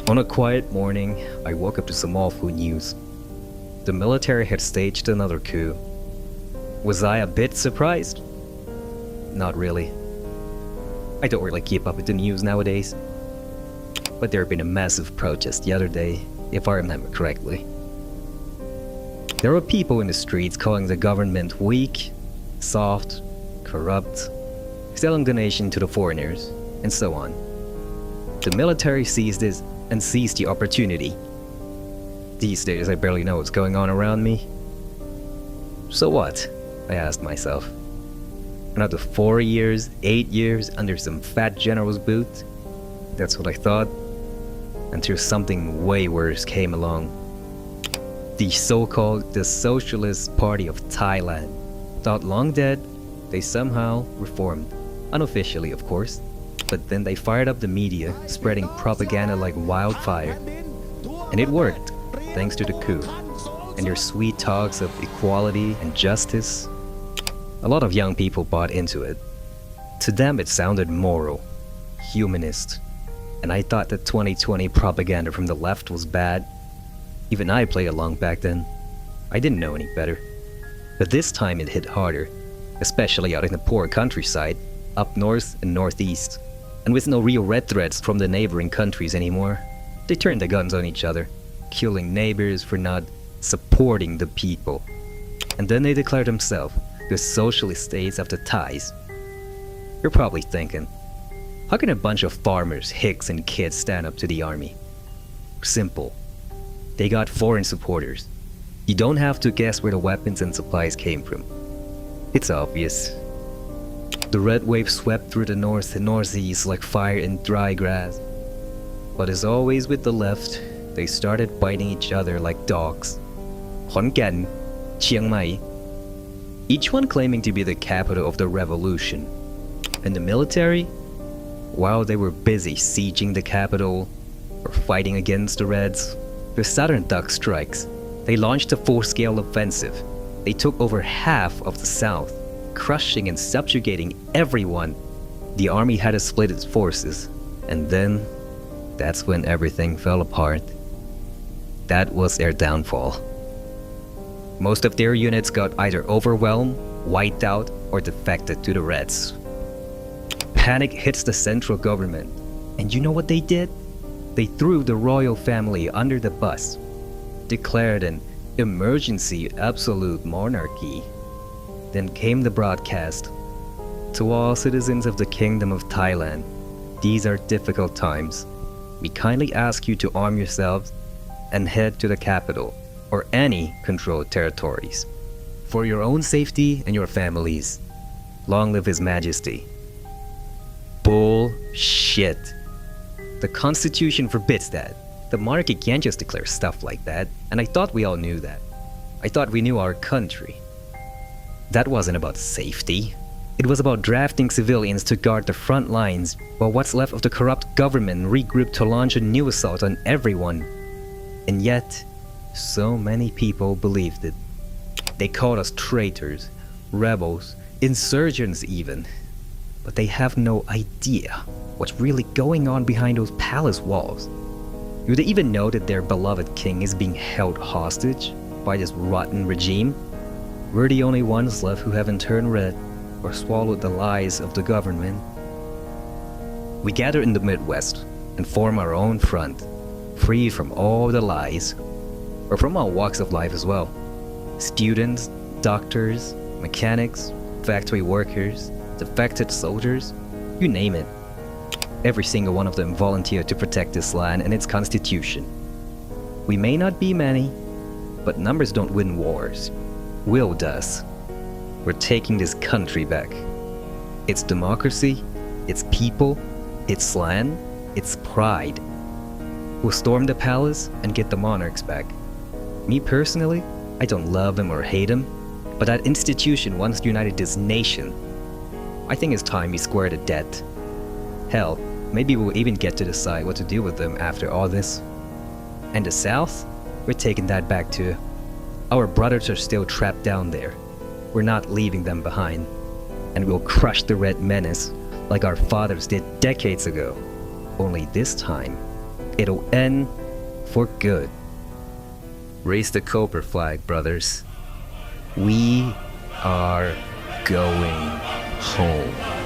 On a quiet morning, I woke up to some awful news. The military had staged another coup. Was I a bit surprised? Not really. I don't really keep up with the news nowadays. But there had been a massive protest the other day, if I remember correctly. There were people in the streets calling the government weak, soft, corrupt, selling the nation to the foreigners, and so on. The military seized this and seized the opportunity. These days I barely know what's going on around me. So what? I asked myself. Another 4 years, 8 years under some fat general's boot? That's what I thought. Until something way worse came along. The so-called Socialist Party of Thailand. Thought long dead, they somehow reformed. Unofficially, of course. But then they fired up the media, spreading propaganda like wildfire. And it worked, thanks to the coup. And their sweet talks of equality and justice. A lot of young people bought into it. To them it sounded moral, humanist. And I thought that 2020 propaganda from the left was bad. Even I played along back then. I didn't know any better. But this time it hit harder, especially out in the poor countryside, up north and northeast. And with no real red threats from the neighboring countries anymore, they turned the guns on each other, killing neighbors for not supporting the people. And then they declared themselves the socialist states of the Thais. You're probably thinking, how can a bunch of farmers, hicks and kids stand up to the army? Simple. They got foreign supporters. You don't have to guess where the weapons and supplies came from. It's obvious. The red wave swept through the north and northeast like fire in dry grass. But as always with the left, they started biting each other like dogs. Khon Kaen, Chiang Mai, each one claiming to be the capital of the revolution. And the military? While they were busy sieging the capital or fighting against the Reds, the Southern Duck strikes. They launched a full-scale offensive. They took over half of the South, crushing and subjugating everyone. The army had to split its forces, and then that's when everything fell apart. That was their downfall. Most of their units got either overwhelmed, wiped out, or defected to the Reds. Panic hits the central government, and you know what they did? They threw the royal family under the bus, declared an emergency absolute monarchy. Then came the broadcast. To all citizens of the Kingdom of Thailand, these are difficult times. We kindly ask you to arm yourselves and head to the capital or any controlled territories. For your own safety and your families. Long live His Majesty. Bullshit. The Constitution forbids that. The monarchy can't just declare stuff like that, and I thought we all knew that. I thought we knew our country. That wasn't about safety. It was about drafting civilians to guard the front lines, while what's left of the corrupt government regrouped to launch a new assault on everyone. And yet, so many people believed it. They called us traitors, rebels, insurgents even. But they have no idea what's really going on behind those palace walls. Do they even know that their beloved king is being held hostage by this rotten regime? We're the only ones left who haven't turned red or swallowed the lies of the government. We gather in the Midwest and form our own front, free from all the lies, or from all walks of life as well. Students, doctors, mechanics, factory workers, defected soldiers, you name it. Every single one of them volunteered to protect this land and its constitution. We may not be many, but numbers don't win wars. Will does. We're taking this country back. Its democracy, its people, its land, its pride. We'll storm the palace and get the monarchs back. Me personally, I don't love him or hate him, but that institution once united this nation. I think it's time we square the debt. Hell, maybe we'll even get to decide what to do with them after all this. And the South? We're taking that back too. Our brothers are still trapped down there. We're not leaving them behind. And we'll crush the Red Menace like our fathers did decades ago. Only this time, It'll end for good. Raise the cobra flag, brothers. We are going home.